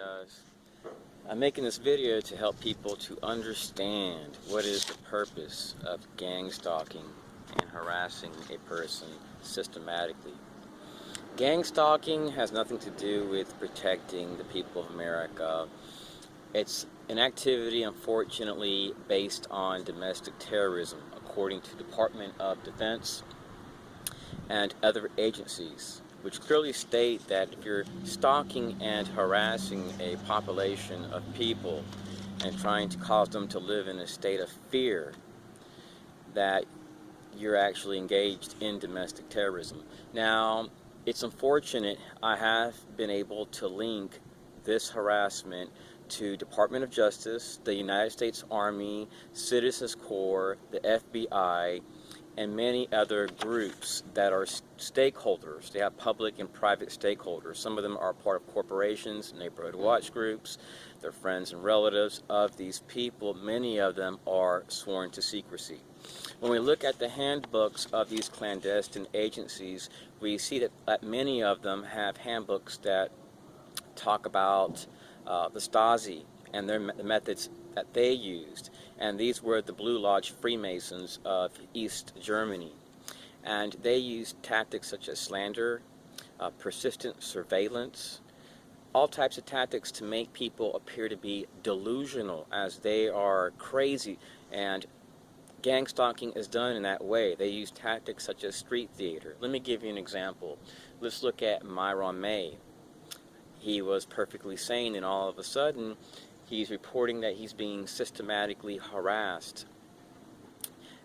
guys. I'm making this video to help people to understand what is the purpose of gang stalking and harassing a person systematically. Gang stalking has nothing to do with protecting the people of America. It's an activity, unfortunately, based on domestic terrorism, according to the Department of Defense and other agencies, which clearly state that if you're stalking and harassing a population of people and trying to cause them to live in a state of fear, that you're actually engaged in domestic terrorism. Now, it's unfortunate I have been able to link this harassment to Department of Justice, the United States Army, Citizens Corps, the FBI, and many other groups that are stakeholders. They have public and private stakeholders. Some of them are part of corporations, neighborhood watch groups. They're friends and relatives of these people. Many of them are sworn to secrecy. When we look at the handbooks of these clandestine agencies, we see that many of them have handbooks that talk about the Stasi and the methods that they used. And these were the Blue Lodge Freemasons of East Germany. And they used tactics such as slander, persistent surveillance, all types of tactics to make people appear to be delusional, as they are crazy. And gang stalking is done in that way. They use tactics such as street theater. Let me give you an example. Let's look at Myron May. He was perfectly sane, and all of a sudden he's reporting that he's being systematically harassed.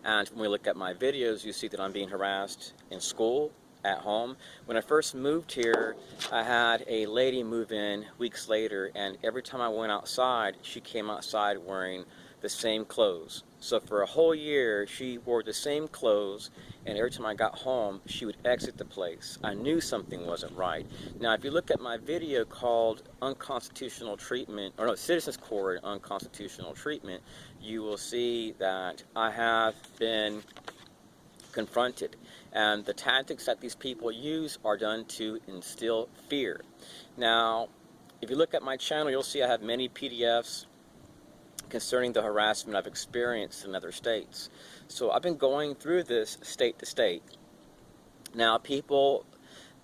And when we look at my videos, you see that I'm being harassed in school, at home. When I first moved here, I had a lady move in weeks later, and every time I went outside, she came outside wearing the same clothes. So for a whole year, she wore the same clothes, and every time I got home, she would exit the place. I knew something wasn't right. Now, if you look at my video called Unconstitutional Treatment, or no, Citizens Corps Unconstitutional Treatment, you will see that I have been confronted. And the tactics that these people use are done to instill fear. Now, if you look at my channel, you'll see I have many PDFs concerning the harassment I've experienced in other states. So I've been going through this state to state. Now, people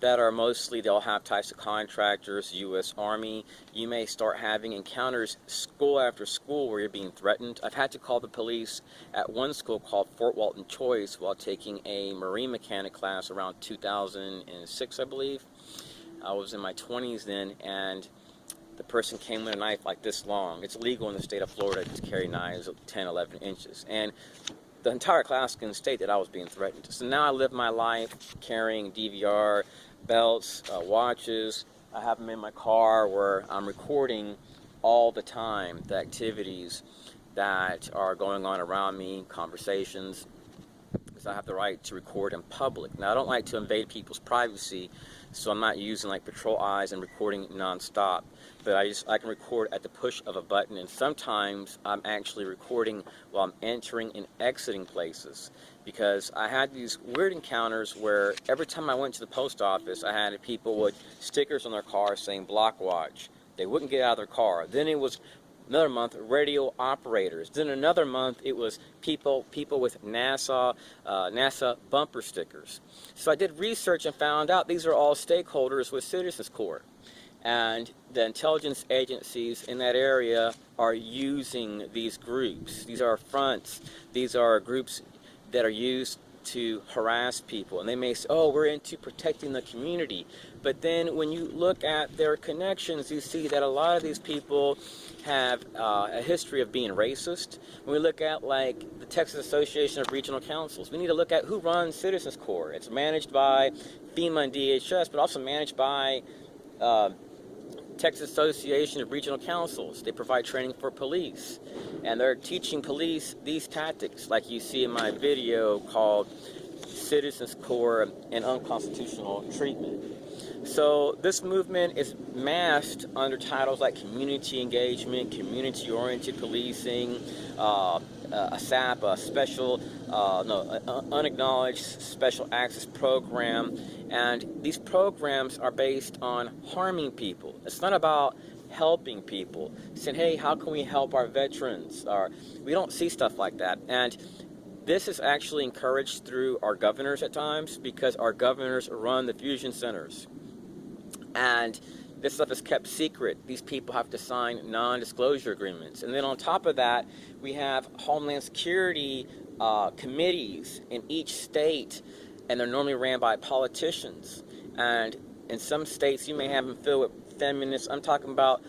that are mostly, they'll have types of contractors, U.S. Army. You may start having encounters school after school where you're being threatened. I've had to call the police at one school called Fort Walton Choice while taking a marine mechanic class around 2006, I believe. I was in my 20s then, and the person came with a knife like this long. It's illegal in the state of Florida to carry knives of 10, 11 inches. And the entire class can state that I was being threatened. So now I live my life carrying DVR, belts, watches. I have them in my car where I'm recording all the time the activities that are going on around me, conversations, because I have the right to record in public. Now, I don't like to invade people's privacy, so I'm not using like patrol eyes and recording non-stop, but I can record at the push of a button, and sometimes I'm actually recording while I'm entering and exiting places, because I had these weird encounters where every time I went to the post office, I had people with stickers on their car saying block watch. They wouldn't get out of their car. Then it was another month, radio operators. Then another month, it was people with NASA bumper stickers. So I did research and found out these are all stakeholders with Citizens Corps. And the intelligence agencies in that area are using these groups. These are fronts. These are groups that are used to harass people. And they may say, oh, we're into protecting the community. But then when you look at their connections, you see that a lot of these people have a history of being racist. When we look at like the Texas Association of Regional Councils, we need to look at who runs Citizens Corps. It's managed by FEMA and DHS, but also managed by Texas Association of Regional Councils. They provide training for police, and they're teaching police these tactics like you see in my video called Citizens Corps and Unconstitutional Treatment. So this movement is masked under titles like community engagement, community-oriented policing, a SAP, a special, unacknowledged special access program, and these programs are based on harming people. It's not about helping people, saying, hey, how can we help our veterans? Or we don't see stuff like that. And this is actually encouraged through our governors at times, because our governors run the fusion centers. And this stuff is kept secret. These people have to sign non-disclosure agreements. And then on top of that, we have Homeland Security committees in each state, and they're normally ran by politicians. And in some states, you may have them filled with feminists. I'm talking about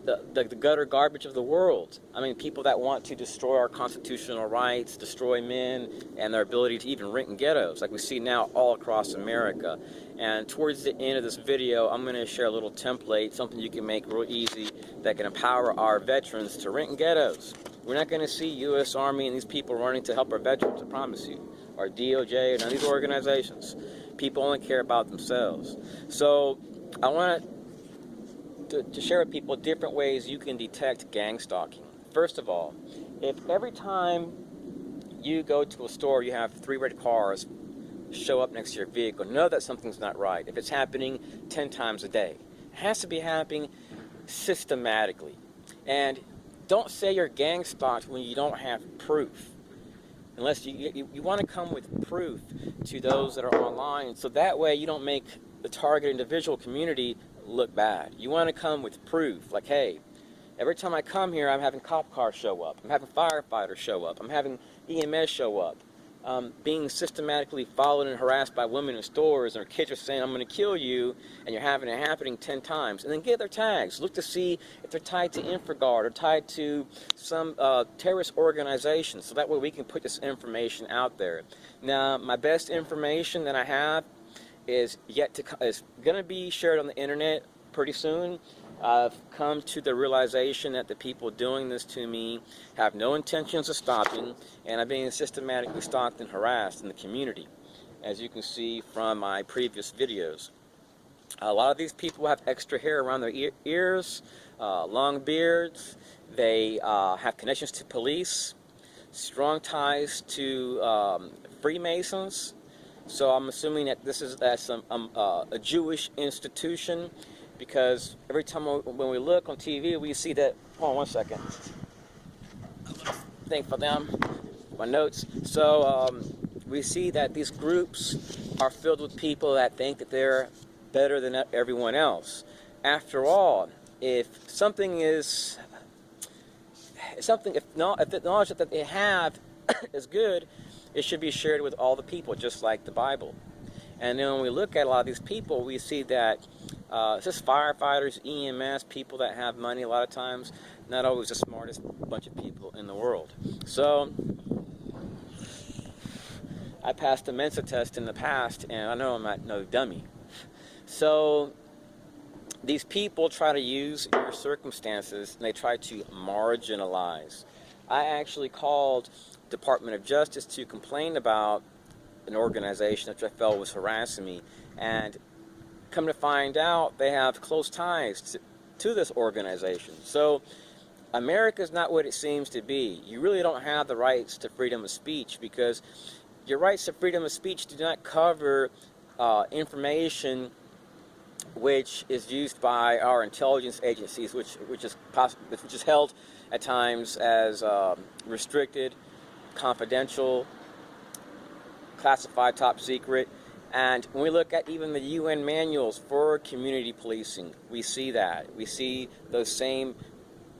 the gutter garbage of the world. I mean, people that want to destroy our constitutional rights, destroy men and their ability to even rent in ghettos, like we see now all across America. And towards the end of this video, I'm going to share a little template, something you can make real easy that can empower our veterans to rent in ghettos. We're not going to see U.S. Army and these people running to help our veterans, I promise you. Or DOJ, and these organizations. People only care about themselves. So I want to share with people different ways you can detect gang stalking. First of all, if every time you go to a store you have 3 red cars show up next to your vehicle, know that something's not right. If it's happening 10 times a day, it has to be happening systematically. And don't say you're gang stalked when you don't have proof. Unless you want to come with proof to those that are online, so that way you don't make the target individual community look bad. You want to come with proof, like, hey, every time I come here, I'm having cop cars show up, I'm having firefighters show up, I'm having EMS show up, being systematically followed and harassed by women in stores, and our kids are saying, I'm going to kill you, and you're having it happening 10 times. And then get their tags. Look to see if they're tied to InfraGard or tied to some terrorist organization, so that way we can put this information out there. Now, my best information that I have is going to be shared on the internet pretty soon. I've come to the realization that the people doing this to me have no intentions of stopping, and I'm being systematically stalked and harassed in the community, as you can see from my previous videos. A lot of these people have extra hair around their ears, long beards. They have connections to police, strong ties to Freemasons. So I'm assuming that this is a Jewish institution, because every time when we look on TV, we see that. Hold on one second. Thing for them, my notes. So we see that these groups are filled with people that think that they're better than everyone else. After all, if the knowledge that they have is good, it should be shared with all the people, just like the Bible. And then when we look at a lot of these people, we see that it's just firefighters, EMS, people that have money a lot of times, not always the smartest bunch of people in the world. So I passed the Mensa test in the past, and I know I'm not no dummy. So these people try to use your circumstances, and they try to marginalize. I actually called Department of Justice to complain about an organization that I felt was harassing me, and come to find out they have close ties to this organization. So America's not what it seems to be. You really don't have the rights to freedom of speech, because your rights to freedom of speech do not cover information which is used by our intelligence agencies, which is held at times as restricted, confidential, classified, top secret. And when we look at even the UN manuals for community policing, we see that. We see those same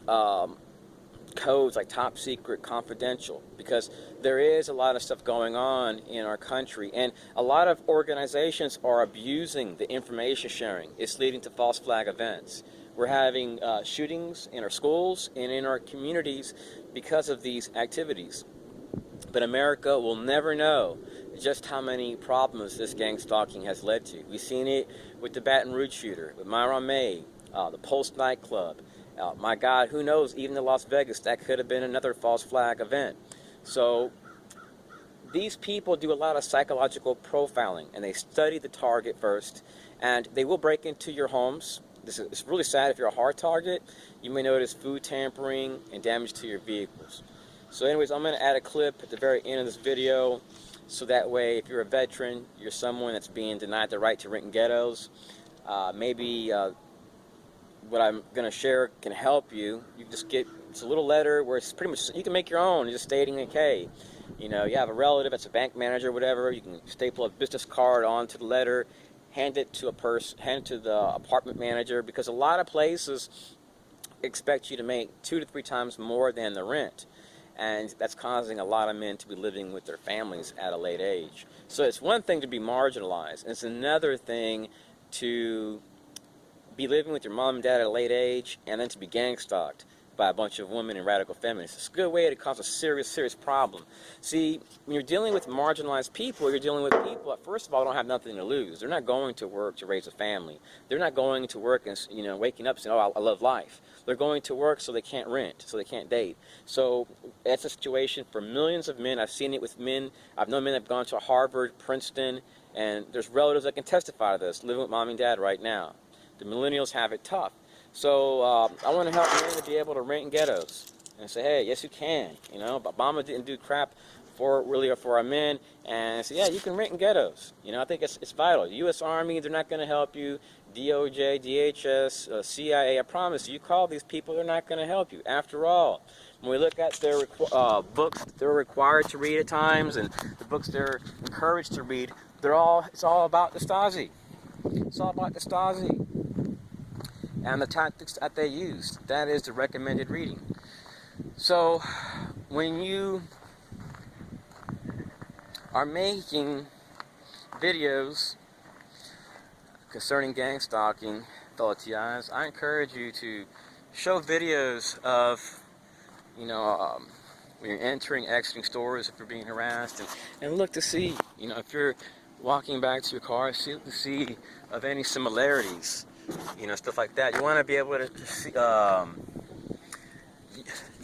codes like top secret, confidential, because there is a lot of stuff going on in our country, and a lot of organizations are abusing the information sharing. It's leading to false flag events. We're having shootings in our schools and in our communities because of these activities. But America will never know just how many problems this gang stalking has led to. We've seen it with the Baton Rouge shooter, with Myron May, the Pulse nightclub. My God, who knows, even in Las Vegas, that could have been another false flag event. So these people do a lot of psychological profiling, and they study the target first, and they will break into your homes. It's really sad. If you're a hard target, you may notice food tampering and damage to your vehicles. So anyways, I'm going to add a clip at the very end of this video, so that way if you're a veteran, you're someone that's being denied the right to rent in ghettos, maybe what I'm going to share can help you. You just get, it's a little letter where it's pretty much, you can make your own, just stating, okay, you know, you have a relative that's a bank manager or whatever, you can staple a business card onto the letter, hand it to a person, hand it to the apartment manager, because a lot of places expect you to make 2 to 3 times more than the rent. And that's causing a lot of men to be living with their families at a late age. So it's one thing to be marginalized, and it's another thing to be living with your mom and dad at a late age, and then to be gang stalked by a bunch of women and radical feminists. It's a good way to cause a serious, serious problem. See, when you're dealing with marginalized people, you're dealing with people that, first of all, don't have nothing to lose. They're not going to work to raise a family. They're not going to work and, you know, waking up saying, oh, I love life. They're going to work so they can't rent, so they can't date. So that's a situation for millions of men. I've seen it with men. I've known men that have gone to Harvard, Princeton, and there's relatives that can testify to this, living with mom and dad right now. The millennials have it tough. So I want to help men to be able to rent in ghettos and say, hey, yes, you can. You know, Obama didn't do crap for our men, and say, yeah, you can rent in ghettos. You know, I think it's vital. U.S. Army, they're not going to help you. DOJ, DHS, CIA, I promise you call these people, they're not going to help you. After all, when we look at their books they're required to read at times, and the books they're encouraged to read, it's all about the Stasi. It's all about the Stasi and the tactics that they used. That is the recommended reading. So when you are making videos concerning gang stalking, fellow TIs, I encourage you to show videos of, you know, when you're entering, exiting stores, if you're being harassed, and look to see, you know, if you're walking back to your car, look to see of any similarities, you know, stuff like that. You want to be able to see,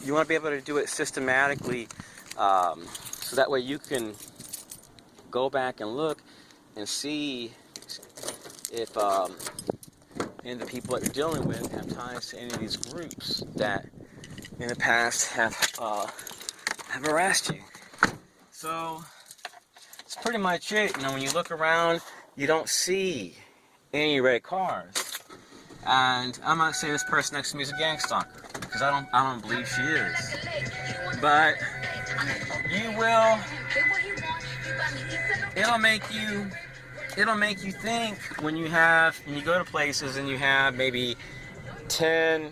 you want to be able to do it systematically, so that way you can go back and look and see if any of the people that you're dealing with have ties to any of these groups that in the past have harassed you. So it's pretty much it. You know, when you look around, you don't see any red cars. And I'm not saying this person next to me is a gang stalker, because I don't believe she is. But you will. It'll make you think when you go to places and you have maybe 10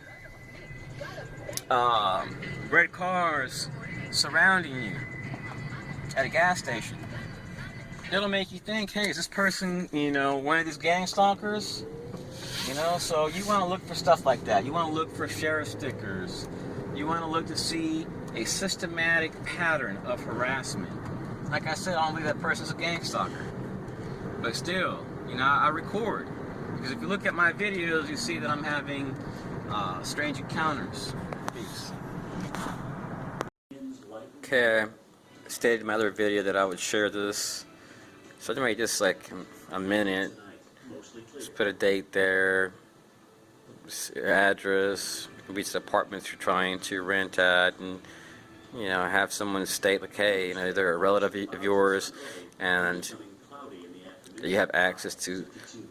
red cars surrounding you at a gas station. It'll make you think, hey, is this person, you know, one of these gang stalkers? You know, so you want to look for stuff like that. You want to look for sheriff stickers. You want to look to see a systematic pattern of harassment. Like I said, I don't believe that person's a gang stalker. But still, you know, I record. Because if you look at my videos, you see that I'm having strange encounters. Peace. Okay, I stated in my other video that I would share this. So anyway, just like a minute. Just put a date there, your address, which apartments you're trying to rent at, and, you know, have someone state, like, hey, you know, they're a relative of yours, and you have access to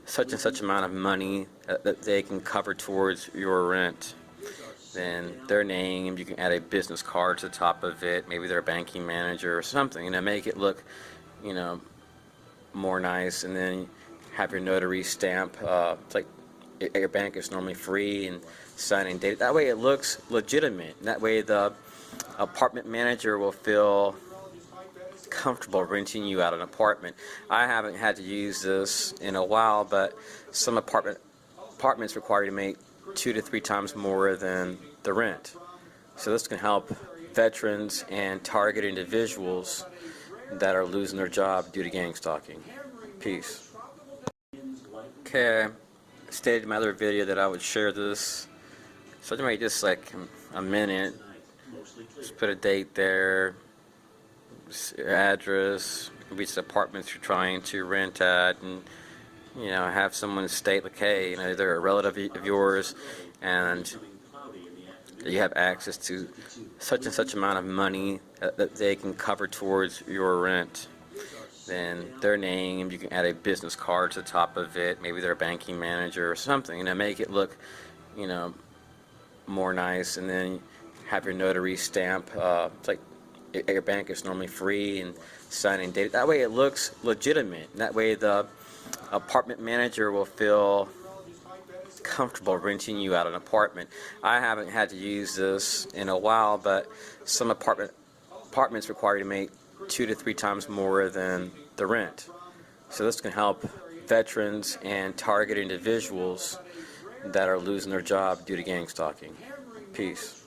such and such amount of money that they can cover towards your rent. Then their name, you can add a business card to the top of it, maybe they're a banking manager or something, you know, make it look, you know, more nice, and then have your notary stamp, it's like your bank is normally free, and signing date. That way it looks legitimate. And that way the apartment manager will feel comfortable renting you out an apartment. I haven't had to use this in a while, but some apartments require you to make 2 to 3 times more than the rent. So this can help veterans and target individuals that are losing their job due to gang stalking. Peace. Okay, I stated in my other video that I would share this. So anyway, just like a minute. Just put a date there, your address, which apartments you're trying to rent at, and, you know, have someone state, like, hey, you know, they're a relative of yours, and you have access to such and such amount of money that they can cover towards your rent. Then their name, you can add a business card to the top of it, maybe they're a banking manager or something, you know, make it look, you know, more nice, and then have your notary stamp. It's like your bank is normally free and signing date. That way it looks legitimate. And that way the apartment manager will feel comfortable renting you out an apartment. I haven't had to use this in a while, but some apartments require you to make 2 to 3 times more than the rent. So this can help veterans and target individuals that are losing their job due to gang stalking. Peace.